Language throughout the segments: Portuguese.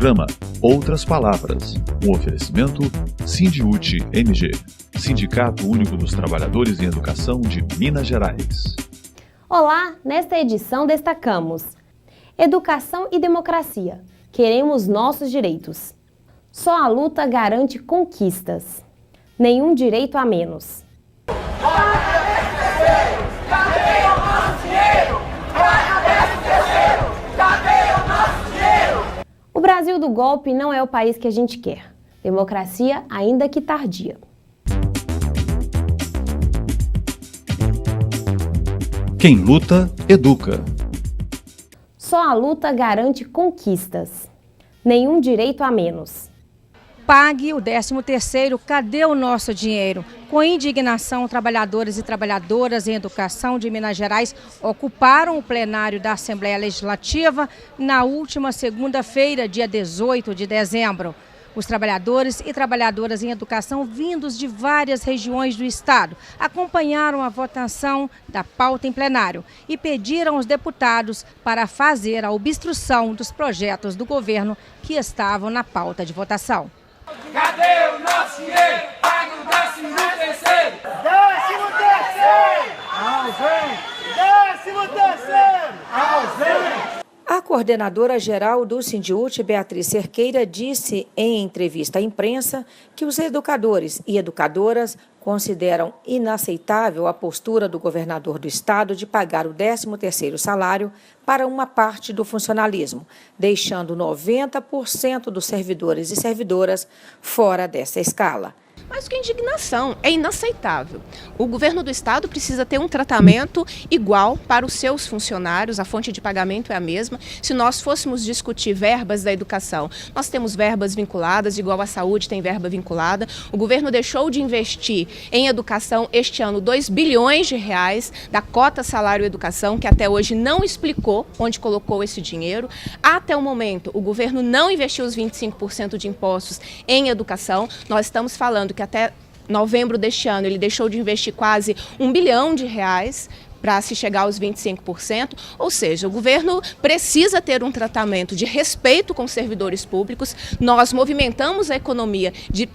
programa Outras Palavras, um oferecimento Sindiúte MG, Sindicato Único dos Trabalhadores em Educação de Minas Gerais. Olá, nesta edição destacamos: Educação e democracia. Queremos nossos direitos. Só a luta garante conquistas. Nenhum direito a menos. O Brasil do golpe não é o país que a gente quer. Democracia, ainda que tardia. Quem luta, educa. Só a luta garante conquistas. Nenhum direito a menos. Pague o 13º, cadê o nosso dinheiro? Com indignação, trabalhadores e trabalhadoras em educação de Minas Gerais ocuparam o plenário da Assembleia Legislativa na última segunda-feira, dia 18 de dezembro. Os trabalhadores e trabalhadoras em educação vindos de várias regiões do estado acompanharam a votação da pauta em plenário e pediram aos deputados para fazer a obstrução dos projetos do governo que estavam na pauta de votação. Cadê o nosso dinheiro? Pague o 13º! 13º! 13º! Ausente! A coordenadora-geral do Sindiúte, Beatriz Cerqueira, disse em entrevista à imprensa que os educadores e educadoras consideram inaceitável a postura do governador do estado de pagar o 13º salário para uma parte do funcionalismo, deixando 90% dos servidores e servidoras fora dessa escala. Mas que indignação, é inaceitável. O governo do estado precisa ter um tratamento igual para os seus funcionários, a fonte de pagamento é a mesma. Se nós fôssemos discutir verbas da educação, nós temos verbas vinculadas, igual a saúde tem verba vinculada. O governo deixou de investir em educação este ano 2 bilhões de reais da cota salário educação, que até hoje não explicou onde colocou esse dinheiro. Até o momento, o governo não investiu os 25% de impostos em educação. Nós estamos falando que até novembro deste ano ele deixou de investir quase 1 bilhão de reais para se chegar aos 25%, ou seja, o governo precisa ter um tratamento de respeito com os servidores públicos. Nós movimentamos a economia de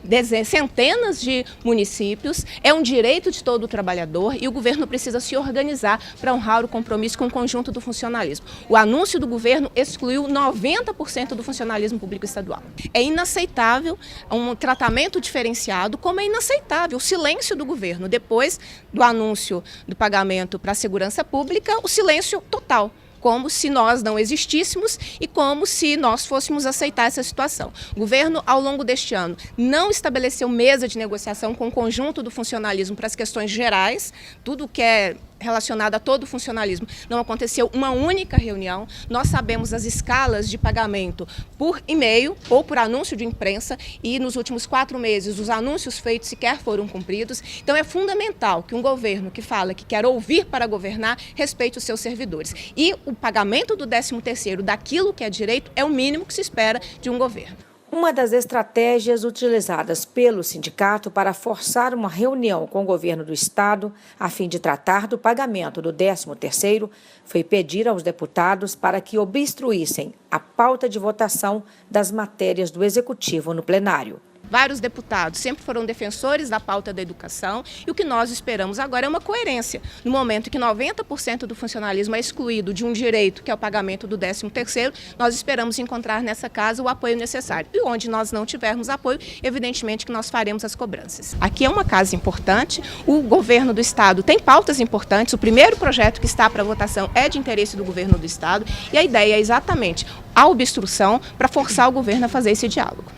centenas de municípios, é um direito de todo trabalhador e o governo precisa se organizar para honrar o compromisso com o conjunto do funcionalismo. O anúncio do governo excluiu 90% do funcionalismo público estadual. É inaceitável um tratamento diferenciado, como é inaceitável o silêncio do governo depois do anúncio do pagamento para a segurança pública, o silêncio total, como se nós não existíssemos e como se nós fôssemos aceitar essa situação. O governo, ao longo deste ano, não estabeleceu mesa de negociação com o conjunto do funcionalismo para as questões gerais, tudo que é relacionado a todo o funcionalismo. Não aconteceu uma única reunião. Nós sabemos as escalas de pagamento por e-mail ou por anúncio de imprensa e nos últimos 4 meses os anúncios feitos sequer foram cumpridos. Então é fundamental que um governo que fala que quer ouvir para governar respeite os seus servidores. E o pagamento do 13º daquilo que é direito é o mínimo que se espera de um governo. Uma das estratégias utilizadas pelo sindicato para forçar uma reunião com o governo do estado a fim de tratar do pagamento do 13º foi pedir aos deputados para que obstruíssem a pauta de votação das matérias do executivo no plenário. Vários deputados sempre foram defensores da pauta da educação e o que nós esperamos agora é uma coerência. No momento que 90% do funcionalismo é excluído de um direito, que é o pagamento do 13º, nós esperamos encontrar nessa casa o apoio necessário. E onde nós não tivermos apoio, evidentemente que nós faremos as cobranças. Aqui é uma casa importante, o governo do estado tem pautas importantes, o primeiro projeto que está para votação é de interesse do governo do estado e a ideia é exatamente a obstrução para forçar o governo a fazer esse diálogo.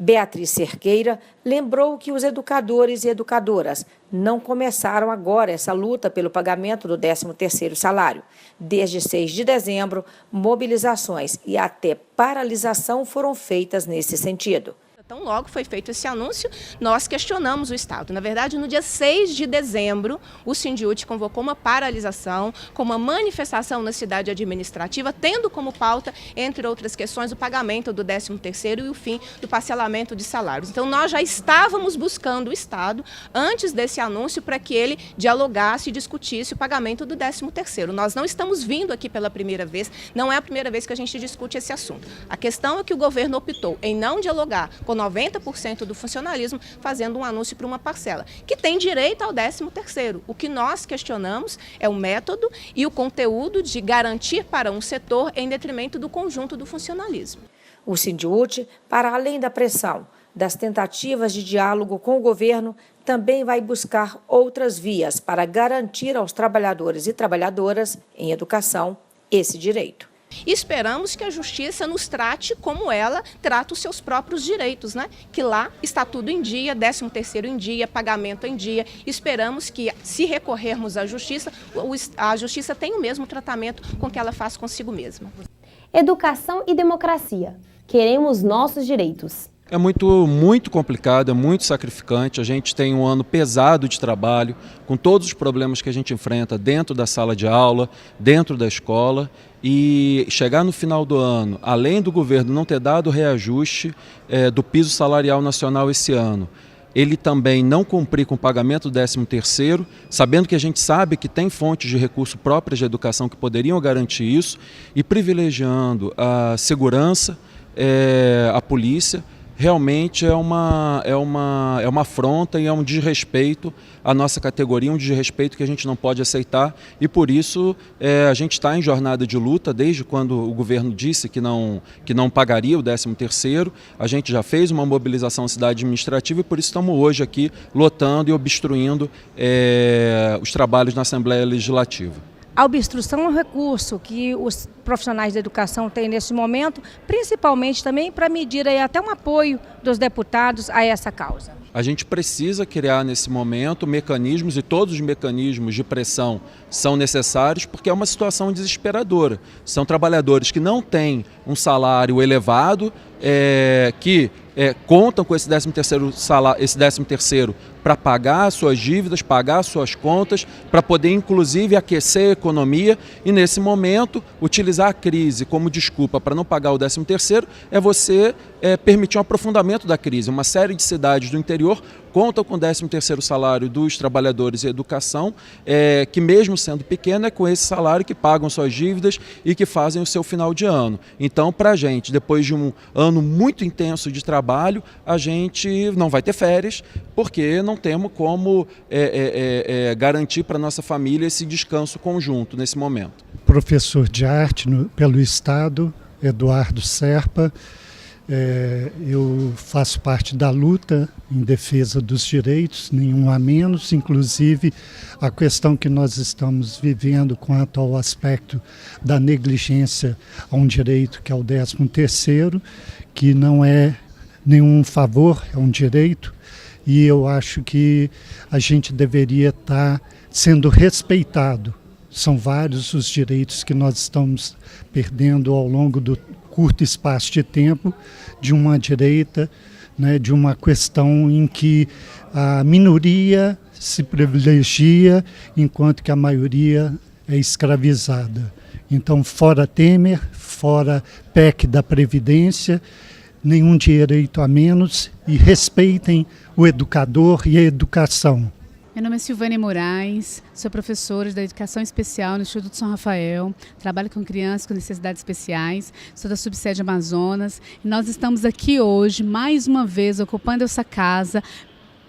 Beatriz Cerqueira lembrou que os educadores e educadoras não começaram agora essa luta pelo pagamento do 13º salário. Desde 6 de dezembro, mobilizações e até paralisação foram feitas nesse sentido. Então, logo foi feito esse anúncio, nós questionamos o Estado. Na verdade, no dia 6 de dezembro, o Sindiúti convocou uma paralisação, com uma manifestação na cidade administrativa, tendo como pauta, entre outras questões, o pagamento do 13º e o fim do parcelamento de salários. Então, nós já estávamos buscando o Estado, antes desse anúncio, para que ele dialogasse e discutisse o pagamento do 13º. Nós não estamos vindo aqui pela primeira vez, não é a primeira vez que a gente discute esse assunto. A questão é que o governo optou em não dialogar com 90% do funcionalismo, fazendo um anúncio para uma parcela, que tem direito ao 13º. O que nós questionamos é o método e o conteúdo de garantir para um setor em detrimento do conjunto do funcionalismo. O Sindiúti, para além da pressão das tentativas de diálogo com o governo, também vai buscar outras vias para garantir aos trabalhadores e trabalhadoras em educação esse direito. E esperamos que a Justiça nos trate como ela trata os seus próprios direitos, né? Que lá está tudo em dia, 13º em dia, pagamento em dia. Esperamos que, se recorrermos à Justiça, a Justiça tenha o mesmo tratamento com que ela faz consigo mesma. Educação e democracia. Queremos nossos direitos. É muito complicado, é muito sacrificante. A gente tem um ano pesado de trabalho, com todos os problemas que a gente enfrenta dentro da sala de aula, dentro da escola. E chegar no final do ano, além do governo não ter dado o reajuste do piso salarial nacional esse ano, ele também não cumprir com o pagamento do 13º, sabendo que a gente sabe que tem fontes de recurso próprias de educação que poderiam garantir isso, e privilegiando a segurança, a polícia. Realmente é uma afronta e é um desrespeito à nossa categoria, um desrespeito que a gente não pode aceitar, e por isso a gente está em jornada de luta desde quando o governo disse que não pagaria o 13º. A gente já fez uma mobilização na cidade administrativa e por isso estamos hoje aqui lotando e obstruindo os trabalhos na Assembleia Legislativa. A obstrução é um recurso que os profissionais da educação têm nesse momento, principalmente também para medir aí até um apoio dos deputados a essa causa. A gente precisa criar nesse momento mecanismos, e todos os mecanismos de pressão são necessários, porque é uma situação desesperadora. São trabalhadores que não têm um salário elevado, que contam com esse 13º para pagar suas dívidas, pagar suas contas, para poder inclusive aquecer a economia, e nesse momento utilizar a crise como desculpa para não pagar o 13º é você permitir um aprofundamento da crise. Uma série de cidades do interior contam com o 13º salário dos trabalhadores em educação, que mesmo sendo pequeno é com esse salário que pagam suas dívidas e que fazem o seu final de ano. Então, para a gente, depois de um ano muito intenso de trabalho, a gente não vai ter férias, porque não temos como garantir para a nossa família esse descanso conjunto nesse momento. Professor de arte pelo Estado, Eduardo Serpa. Eu faço parte da luta em defesa dos direitos, nenhum a menos, inclusive a questão que nós estamos vivendo quanto ao aspecto da negligência a um direito que é o 13º, que não é nenhum favor, é um direito, e eu acho que a gente deveria estar sendo respeitado. São vários os direitos que nós estamos perdendo ao longo do curto espaço de tempo de uma direita, né, de uma questão em que a minoria se privilegia enquanto que a maioria é escravizada. Então, fora Temer, fora PEC da Previdência, nenhum direito a menos, e respeitem o educador e a educação. Meu nome é Silvânia Moraes, sou professora da Educação Especial no Instituto São Rafael, trabalho com crianças com necessidades especiais, sou da subsede Amazonas, e nós estamos aqui hoje, mais uma vez, ocupando essa casa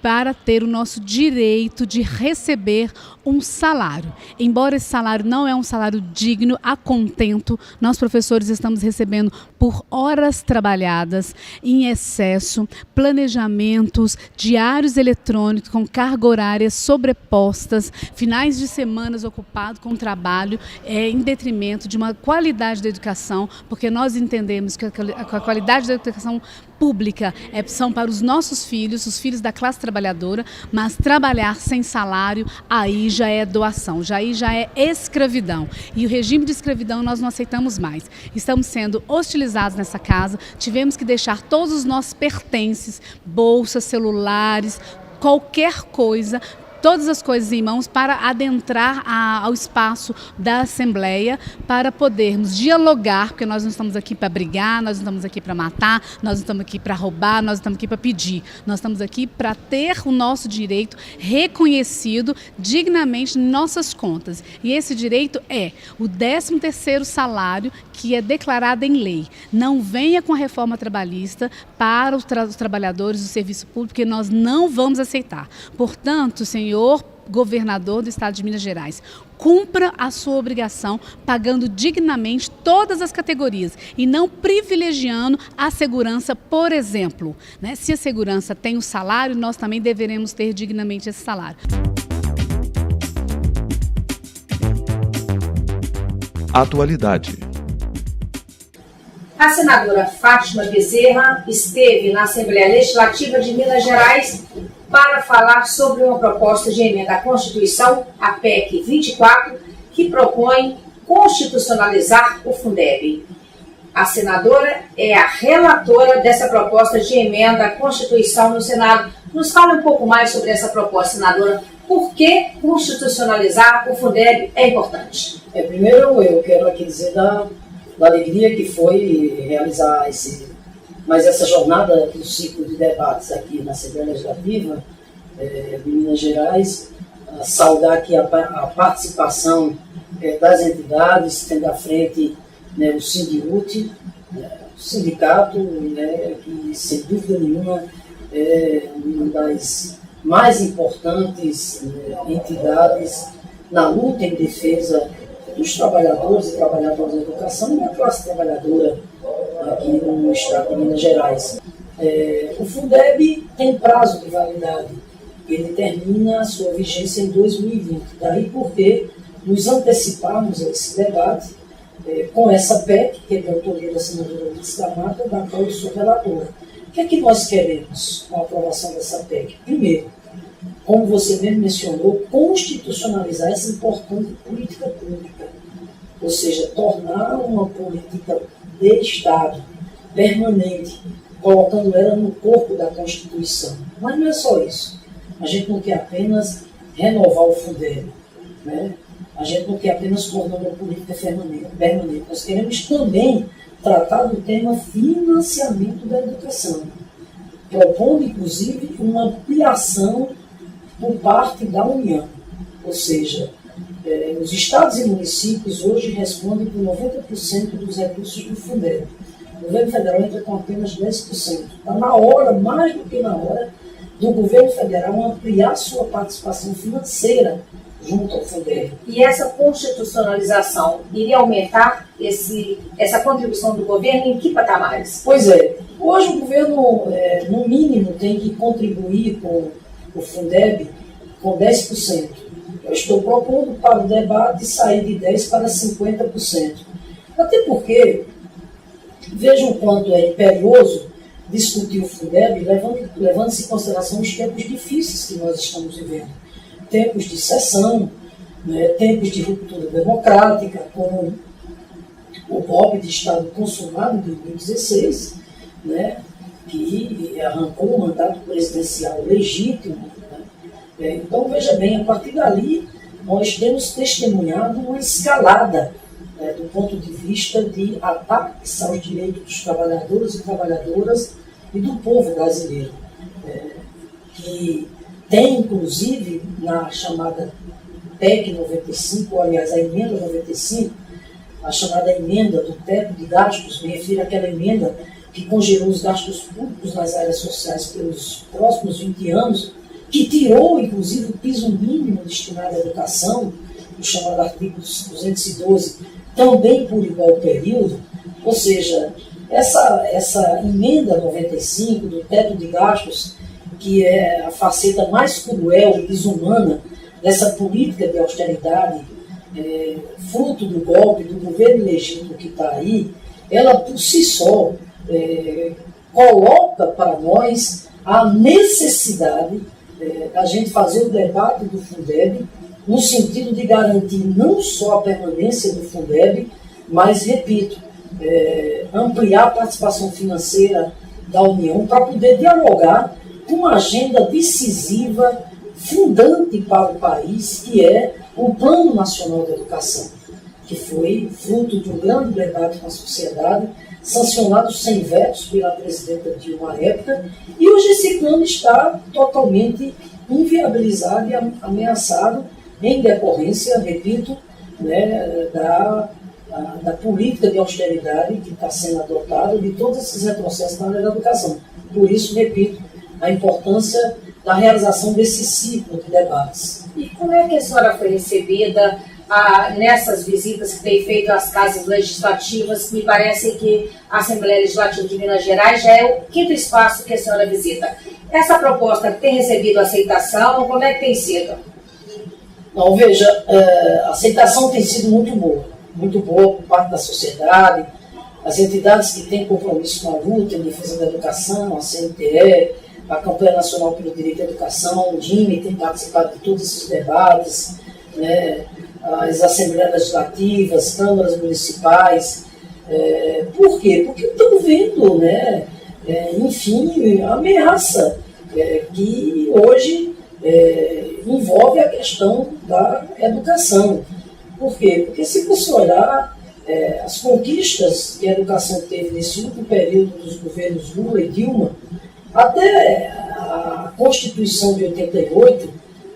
para ter o nosso direito de receber um salário. Embora esse salário não é um salário digno, a contento, nós professores estamos recebendo por horas trabalhadas, em excesso, planejamentos, diários eletrônicos com carga horária sobrepostas, finais de semanas ocupados com trabalho, em detrimento de uma qualidade da educação, porque nós entendemos que a qualidade da educação pública são para os nossos filhos, os filhos da classe trabalhadora, trabalhadora, mas trabalhar sem salário, aí já é doação, aí já é escravidão. E o regime de escravidão nós não aceitamos mais. Estamos sendo hostilizados nessa casa, tivemos que deixar todos os nossos pertences, bolsas, celulares, qualquer coisa, todas as coisas em mãos para adentrar ao espaço da Assembleia, para podermos dialogar, porque nós não estamos aqui para brigar, nós não estamos aqui para matar, nós não estamos aqui para roubar, nós não estamos aqui para pedir. Nós estamos aqui para ter o nosso direito reconhecido dignamente em nossas contas. E esse direito é o 13º salário, que é declarado em lei. Não venha com a reforma trabalhista para os trabalhadores do serviço público, porque nós não vamos aceitar. Portanto, senhor governador do estado de Minas Gerais, cumpra a sua obrigação pagando dignamente todas as categorias e não privilegiando a segurança, por exemplo. Né? Se a segurança tem o salário, nós também deveremos ter dignamente esse salário. Atualidade. A senadora Fátima Bezerra esteve na Assembleia Legislativa de Minas Gerais para falar sobre uma proposta de emenda à Constituição, a PEC 24, que propõe constitucionalizar o Fundeb. A senadora é a relatora dessa proposta de emenda à Constituição no Senado. Nos fala um pouco mais sobre essa proposta, senadora. Por que constitucionalizar o Fundeb é importante? Primeiro, eu quero aqui dizer da alegria que foi realizar essa jornada do ciclo de debates aqui na Assembleia Legislativa de Minas Gerais, saudar aqui a participação das entidades, tendo à frente o Sindiúti, o sindicato, que sem dúvida nenhuma é uma das mais importantes entidades na luta em defesa dos trabalhadores e trabalhadoras da educação e da classe trabalhadora aqui no estado de Minas Gerais. O Fundeb tem prazo de validade, ele termina a sua vigência em 2020, daí porque nos antecipamos a esse debate com essa PEC, que é de autoria da senadora Ulisses da Mata, da qual eu sou relatora. O que é que nós queremos com a aprovação dessa PEC? Primeiro, como você mesmo mencionou, constitucionalizar essa importante política pública, ou seja, tornar uma política de Estado permanente, colocando ela no corpo da Constituição. Mas não é só isso. A gente não quer apenas renovar o Fundeb, né? A gente não quer apenas tornar uma política permanente. Nós queremos também tratar do tema financiamento da educação, propondo, inclusive, uma ampliação por parte da União. Ou seja, os estados e municípios hoje respondem por 90% dos recursos do Fundeb. O governo federal entra com apenas 10%. Está na hora, mais do que na hora, do governo federal ampliar sua participação financeira junto ao Fundeb. E essa constitucionalização iria aumentar essa contribuição do governo em que patamares? Pois é. Hoje o governo, no mínimo, tem que contribuir com o Fundeb com 10%. Eu estou propondo para o debate sair de 10% para 50%. Até porque, vejam quanto é imperioso discutir o Fundeb, levando-se em consideração os tempos difíceis que nós estamos vivendo. Tempos de secessão, tempos de ruptura democrática, com o golpe de Estado consumado em 2016, que arrancou o mandato presidencial legítimo. Então, veja bem, a partir dali, nós temos testemunhado uma escalada do ponto de vista de ataques aos direitos dos trabalhadores e trabalhadoras e do povo brasileiro, que tem, inclusive, na chamada PEC 95, ou, aliás, a emenda 95, a chamada emenda do teto de gastos, me refiro àquela emenda que congelou os gastos públicos nas áreas sociais pelos próximos 20 anos, que tirou, inclusive, o piso mínimo destinado à educação, o chamado artigo 212, também por igual período. Ou seja, essa emenda 95 do teto de gastos, que é a faceta mais cruel e desumana dessa política de austeridade, fruto do golpe, do governo legítimo que está aí, ela por si só coloca para nós a necessidade da gente fazer o debate do Fundeb no sentido de garantir não só a permanência do Fundeb, mas, repito, ampliar a participação financeira da União para poder dialogar com uma agenda decisiva, fundante para o país, que é o Plano Nacional de Educação, que foi fruto de um grande debate com a sociedade, sancionado sem vetos pela presidenta Dilma à época, e hoje esse plano está totalmente inviabilizado e ameaçado em decorrência, repito, né, da política de austeridade que está sendo adotada, de todos esses retrocessos na área da educação. Por isso, repito, a importância da realização desse ciclo de debates. E como é que a senhora foi recebida nessas visitas que tem feito às casas legislativas? Me parece que a Assembleia Legislativa de Minas Gerais já é o 5º espaço que a senhora visita. Essa proposta tem recebido aceitação? Como é que tem sido? Não, veja, a aceitação tem sido muito boa por parte da sociedade, as entidades que têm compromisso com a luta em defesa da educação, a CNTE, a Campanha Nacional pelo Direito à Educação, o DIME tem participado de todos esses debates, né, as Assembleias Legislativas, câmaras municipais. Por quê? Porque estão vendo, né, enfim, a ameaça que hoje envolve a questão da educação. Por quê? Porque se você olhar as conquistas que a educação teve nesse último período dos governos Lula e Dilma, até a Constituição de 88,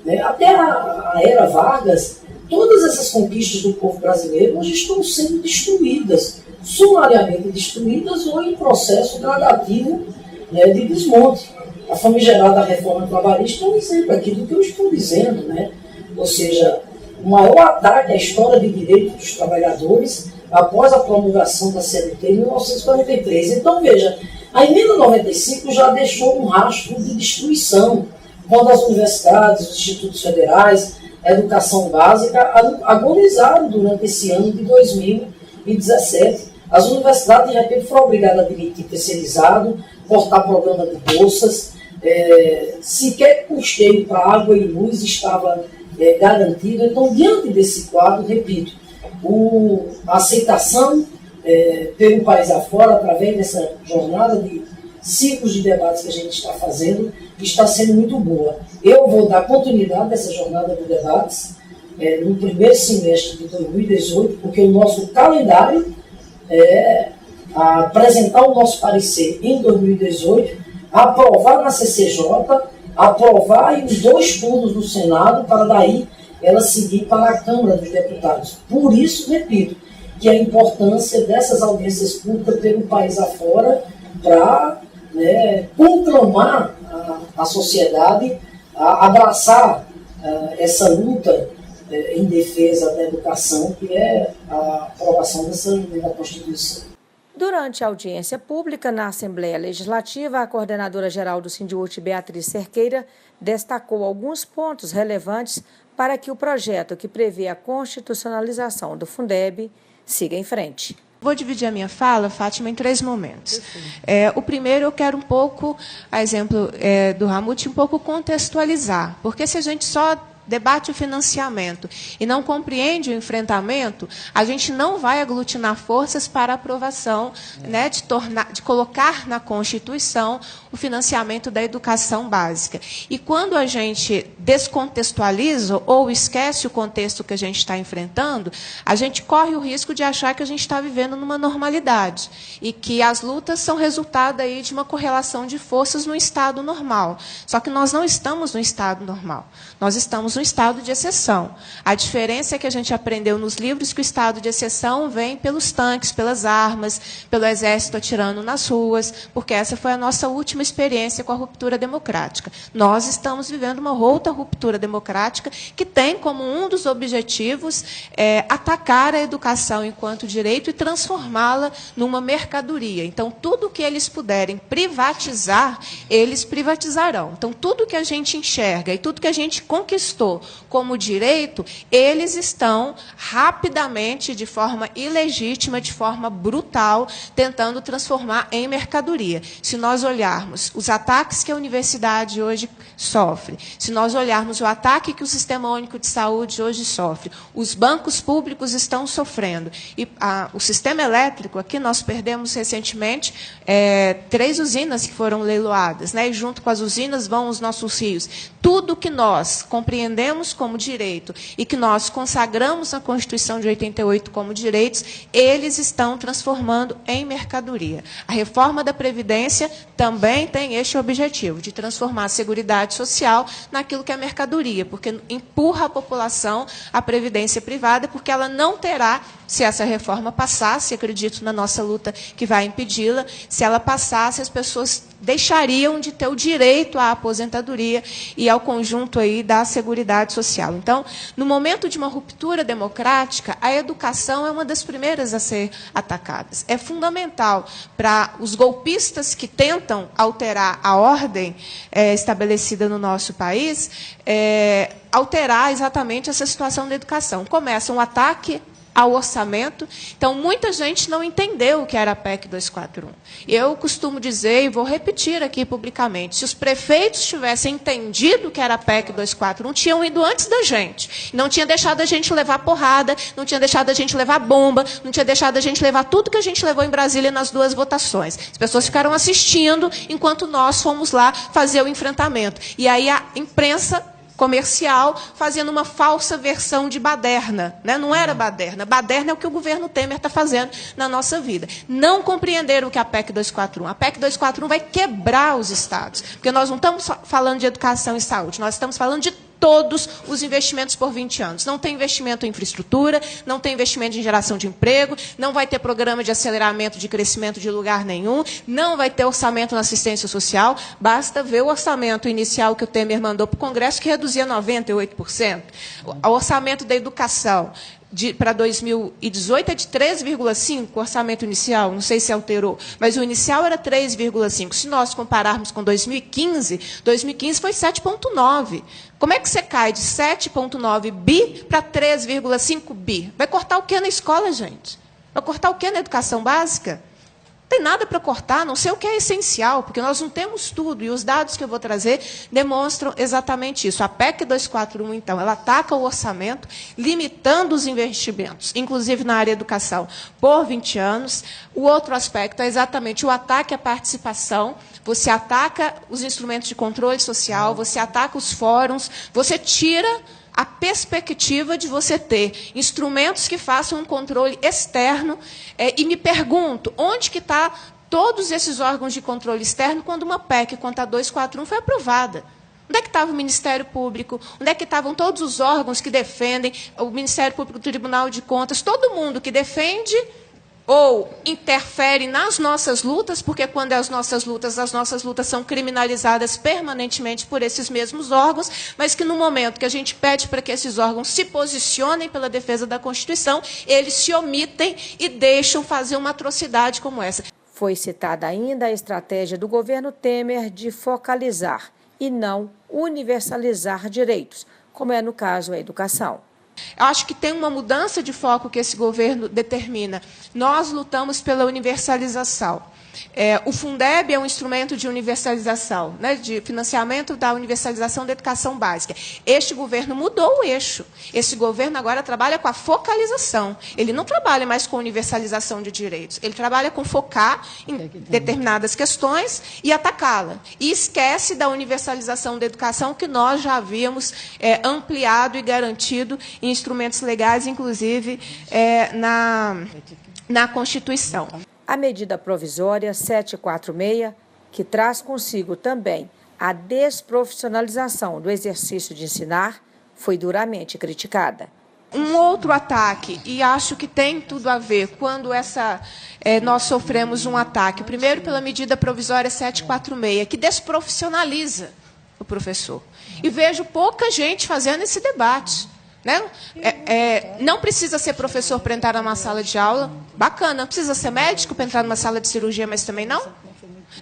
né, até a era Vargas, todas essas conquistas do povo brasileiro hoje estão sendo destruídas, sumariamente destruídas ou em processo gradativo, né, de desmonte. A famigerada reforma trabalhista é um exemplo aqui do que eu estou dizendo, né? Ou seja, o maior ataque à história de direitos dos trabalhadores após a promulgação da CLT em 1943. Então, veja, a emenda 95 já deixou um rastro de destruição, quando as universidades, os institutos federais, a educação básica agonizaram durante esse ano de 2017. As universidades, de repente, foram obrigadas a admitir terceirizado, cortar programa de bolsas, sequer custeio para água e luz estava garantido. Então, diante desse quadro, repito, a aceitação pelo país afora, através dessa jornada de ciclos de debates que a gente está fazendo, está sendo muito boa. Eu vou dar continuidade a essa jornada de debates no primeiro semestre de 2018, porque o nosso calendário é apresentar o nosso parecer em 2018, aprovar na CCJ, aprovar em 2 turnos no Senado, para daí ela seguir para a Câmara dos Deputados. Por isso, repito, que a importância dessas audiências públicas pelo país afora para conclamar a sociedade a abraçar essa luta em defesa da educação, que é a aprovação dessa emenda da Constituição. Durante a audiência pública na Assembleia Legislativa, a coordenadora-geral do Sindiúti, Beatriz Cerqueira, destacou alguns pontos relevantes para que o projeto que prevê a constitucionalização do Fundeb siga em frente. Vou dividir a minha fala, Fátima, em 3 momentos. O primeiro, eu quero um pouco, a exemplo do Ramute, um pouco contextualizar, porque se a gente só debate o financiamento e não compreende o enfrentamento, a gente não vai aglutinar forças para a aprovação, né, de colocar na Constituição o financiamento da educação básica. E quando a gente descontextualiza ou esquece o contexto que a gente está enfrentando, a gente corre o risco de achar que a gente está vivendo numa normalidade e que as lutas são resultado aí de uma correlação de forças no estado normal. Só que nós não estamos no estado normal. Nós estamos no estado de exceção. A diferença é que a gente aprendeu nos livros que o estado de exceção vem pelos tanques, pelas armas, pelo exército atirando nas ruas, porque essa foi a nossa última experiência com a ruptura democrática. Nós estamos vivendo uma outra ruptura democrática que tem como um dos objetivos atacar a educação enquanto direito e transformá-la numa mercadoria. Então, tudo que eles puderem privatizar, eles privatizarão. Então, tudo que a gente enxerga e tudo que a gente conquistou tratou como direito, eles estão rapidamente, de forma ilegítima, de forma brutal, tentando transformar em mercadoria. Se nós olharmos os ataques que a universidade hoje sofre, se nós olharmos o ataque que o Sistema Único de Saúde hoje sofre, os bancos públicos estão sofrendo. E o sistema elétrico, aqui nós perdemos recentemente 3 usinas que foram leiloadas, né? E junto com as usinas vão os nossos rios. Tudo que nós compreendemos como direito e que nós consagramos na Constituição de 88 como direitos, eles estão transformando em mercadoria. A reforma da Previdência também tem este objetivo, de transformar a Seguridade Social naquilo que é mercadoria, porque empurra a população à previdência privada, porque ela não terá, se essa reforma passasse, acredito na nossa luta que vai impedi-la, se ela passasse, as pessoas deixariam de ter o direito à aposentadoria e ao conjunto aí da Seguridade Social. Então, no momento de uma ruptura democrática, a educação é uma das primeiras a ser atacadas. É fundamental para os golpistas que tentam alterar a ordem estabelecida no nosso país, alterar exatamente essa situação da educação. Começa um ataque ao orçamento. Então, muita gente não entendeu o que era a PEC 241. Eu costumo dizer, e vou repetir aqui publicamente, se os prefeitos tivessem entendido o que era a PEC 241, tinham ido antes da gente. Não tinha deixado a gente levar porrada, não tinha deixado a gente levar bomba, não tinha deixado a gente levar tudo que a gente levou em Brasília nas 2 votações. As pessoas ficaram assistindo enquanto nós fomos lá fazer o enfrentamento. E aí a imprensa comercial fazendo uma falsa versão de baderna, né? Não era baderna. Baderna é o que o governo Temer está fazendo na nossa vida. Não compreenderam o que é a PEC 241. A PEC 241 vai quebrar os estados, porque nós não estamos falando de educação e saúde, nós estamos falando de todos os investimentos por 20 anos. Não tem investimento em infraestrutura, não tem investimento em geração de emprego, não vai ter programa de aceleramento de crescimento de lugar nenhum, não vai ter orçamento na assistência social. Basta ver o orçamento inicial que o Temer mandou para o Congresso, que reduzia 98%. O orçamento da educação para 2018 é de 3,5%, o orçamento inicial, não sei se alterou, mas o inicial era 3,5%. Se nós compararmos com 2015, 2015 foi 7,9%. Como é que você cai de 7,9 bi para 3,5 bi? Vai cortar o quê na escola, gente? Vai cortar o quê na educação básica? Não tem nada para cortar, a não sei o que é essencial, porque nós não temos tudo, e os dados que eu vou trazer demonstram exatamente isso. A PEC 241, então, ela ataca o orçamento, limitando os investimentos, inclusive na área da educação, por 20 anos. O outro aspecto é exatamente o ataque à participação. Você ataca os instrumentos de controle social, você ataca os fóruns, você tira a perspectiva de você ter instrumentos que façam um controle externo. E me pergunto, onde que está todos esses órgãos de controle externo quando uma PEC quanto a 241 foi aprovada? Onde é que estava o Ministério Público? Onde é que estavam todos os órgãos que defendem, o Ministério Público, o Tribunal de Contas, todo mundo que defende ou interfere nas nossas lutas, porque quando as nossas lutas são criminalizadas permanentemente por esses mesmos órgãos, mas que no momento que a gente pede para que esses órgãos se posicionem pela defesa da Constituição, eles se omitem e deixam fazer uma atrocidade como essa. Foi citada ainda a estratégia do governo Temer de focalizar e não universalizar direitos, como é no caso a educação. Eu acho que tem uma mudança de foco que esse governo determina. Nós lutamos pela universalização. O Fundeb é um instrumento de universalização, né, de financiamento da universalização da educação básica. Este governo mudou o eixo. Esse governo agora trabalha com a focalização. Ele não trabalha mais com universalização de direitos. Ele trabalha com focar em determinadas questões e atacá-la. E esquece da universalização da educação que nós já havíamos ampliado e garantido em instrumentos legais, inclusive na Constituição. A medida provisória 746, que traz consigo também a desprofissionalização do exercício de ensinar, foi duramente criticada. Um outro ataque, e acho que tem tudo a ver, quando nós sofremos um ataque, primeiro pela medida provisória 746, que desprofissionaliza o professor. E vejo pouca gente fazendo esse debate. Né? Não precisa ser professor para entrar numa sala de aula, bacana. Não precisa ser médico para entrar numa sala de cirurgia, mas também não?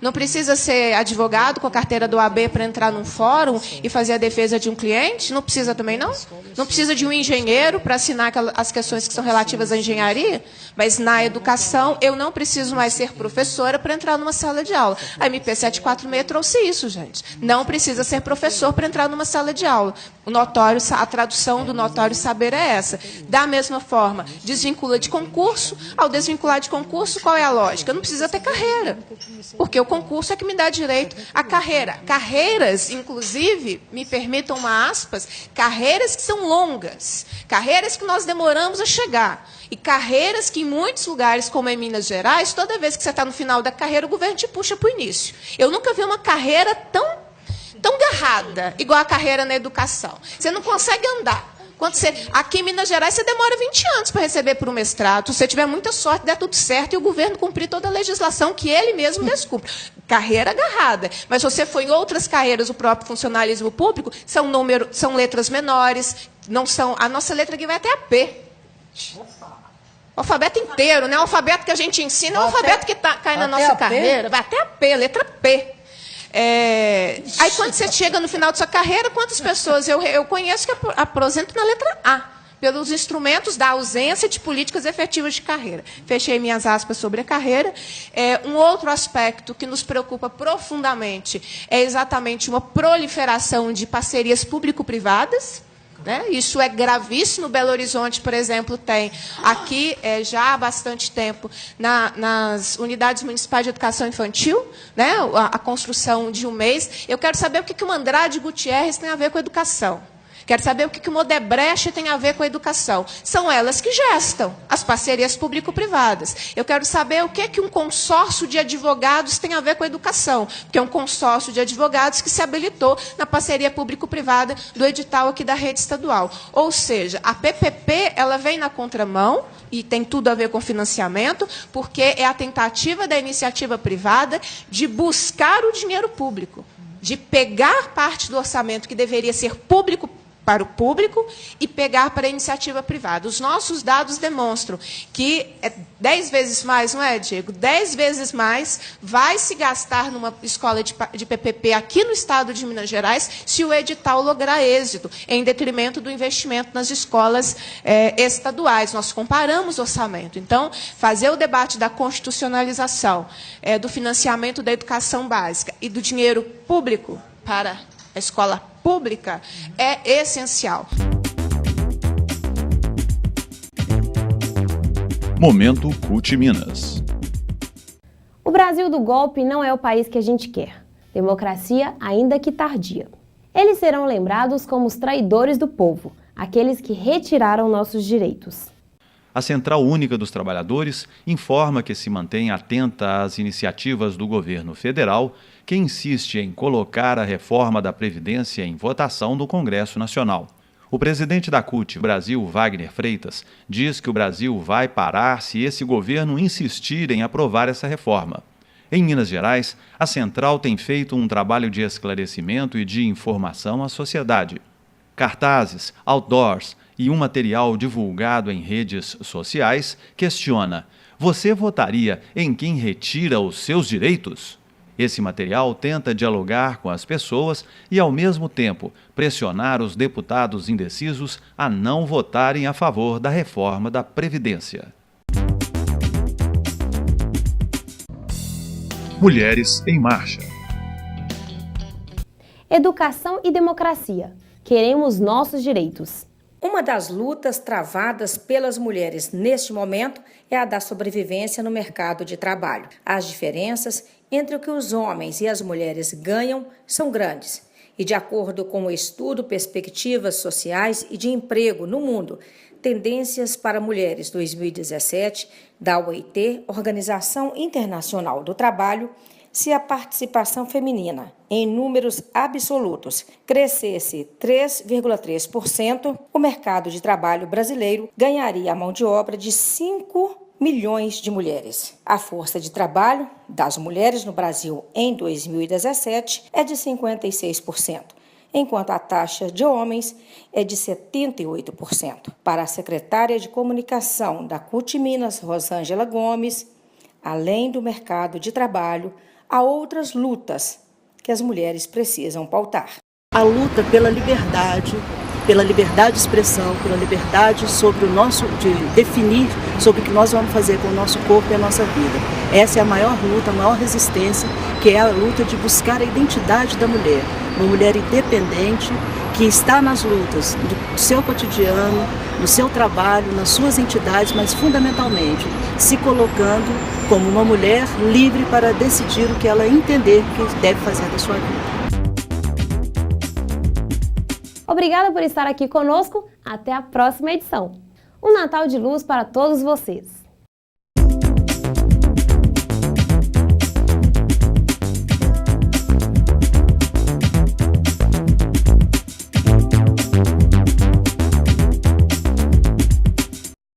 Não precisa ser advogado com a carteira do AB para entrar num fórum e fazer a defesa de um cliente? Não precisa também, não? Não precisa de um engenheiro para assinar as questões que são relativas à engenharia? Mas na educação, eu não preciso mais ser professora para entrar numa sala de aula. A MP 746 trouxe isso, gente. Não precisa ser professor para entrar numa sala de aula. A tradução do notório saber é essa. Da mesma forma, desvincula de concurso. Ao desvincular de concurso, qual é a lógica? Não precisa ter carreira, porque o concurso é que me dá direito à carreira. Carreiras, inclusive, me permitam uma aspas, carreiras que são longas, carreiras que nós demoramos a chegar, e carreiras que em muitos lugares, como em Minas Gerais, toda vez que você está no final da carreira, o governo te puxa para o início. Eu nunca vi uma carreira tão garrada, igual a carreira na educação. Você não consegue andar. Aqui em Minas Gerais, você demora 20 anos para receber por um mestrado. Se você tiver muita sorte, der tudo certo e o governo cumprir toda a legislação que ele mesmo descumpre. Carreira agarrada. Mas se você for em outras carreiras, o próprio funcionalismo público, são letras menores, não são. A nossa letra aqui vai até a P. O alfabeto inteiro, né? O alfabeto que a gente ensina é o alfabeto que cai na nossa carreira. Vai até a P, letra P. Aí, quando você chega no final da sua carreira, quantas pessoas eu conheço que aposentam na letra A, pelos instrumentos da ausência de políticas efetivas de carreira. Fechei minhas aspas sobre a carreira. Um outro aspecto que nos preocupa profundamente é exatamente uma proliferação de parcerias público-privadas. Né? Isso é gravíssimo. Belo Horizonte, por exemplo, tem aqui, já há bastante tempo, nas unidades municipais de educação infantil, né? a construção de um mês. Eu quero saber o que o Andrade Gutierrez tem a ver com a educação. Quero saber o que o Modebrecht tem a ver com a educação. São elas que gestam as parcerias público-privadas. Eu quero saber o que um consórcio de advogados tem a ver com a educação, porque é um consórcio de advogados que se habilitou na parceria público-privada do edital aqui da rede estadual. Ou seja, a PPP ela vem na contramão, e tem tudo a ver com financiamento, porque é a tentativa da iniciativa privada de buscar o dinheiro público, de pegar parte do orçamento que deveria ser público para o público e pegar para a iniciativa privada. Os nossos dados demonstram que 10 vezes mais, não é, Diego? 10 vezes mais vai se gastar numa escola de PPP aqui no estado de Minas Gerais se o edital lograr êxito, em detrimento do investimento nas escolas estaduais. Nós comparamos o orçamento. Então, fazer o debate da constitucionalização, do financiamento da educação básica e do dinheiro público para a escola pública é essencial. Momento CUT Minas. O Brasil do golpe não é o país que a gente quer. Democracia, ainda que tardia. Eles serão lembrados como os traidores do povo, aqueles que retiraram nossos direitos. A Central Única dos Trabalhadores informa que se mantém atenta às iniciativas do governo federal, que insiste em colocar a reforma da Previdência em votação no Congresso Nacional. O presidente da CUT Brasil, Wagner Freitas, diz que o Brasil vai parar se esse governo insistir em aprovar essa reforma. Em Minas Gerais, a Central tem feito um trabalho de esclarecimento e de informação à sociedade. Cartazes, outdoors e um material divulgado em redes sociais questiona: você votaria em quem retira os seus direitos? Esse material tenta dialogar com as pessoas e, ao mesmo tempo, pressionar os deputados indecisos a não votarem a favor da reforma da Previdência. Mulheres em Marcha. Educação e democracia. Queremos nossos direitos. Uma das lutas travadas pelas mulheres neste momento é a da sobrevivência no mercado de trabalho. As diferenças entre o que os homens e as mulheres ganham são grandes. E de acordo com o estudo Perspectivas Sociais e de Emprego no Mundo, Tendências para Mulheres 2017, da OIT, Organização Internacional do Trabalho, se a participação feminina, em números absolutos, crescesse 3,3%, o mercado de trabalho brasileiro ganharia a mão de obra de 5 milhões de mulheres. A força de trabalho das mulheres no Brasil em 2017 é de 56%, enquanto a taxa de homens é de 78%. Para a secretária de Comunicação da CUT Minas, Rosângela Gomes, além do mercado de trabalho, há outras lutas que as mulheres precisam pautar. A luta pela liberdade de expressão, pela liberdade de definir sobre o que nós vamos fazer com o nosso corpo e a nossa vida. Essa é a maior luta, a maior resistência, que é a luta de buscar a identidade da mulher. Uma mulher independente que está nas lutas do seu cotidiano, no seu trabalho, nas suas entidades, mas fundamentalmente se colocando como uma mulher livre para decidir o que ela entender que deve fazer da sua vida. Obrigada por estar aqui conosco. Até a próxima edição. Um Natal de luz para todos vocês.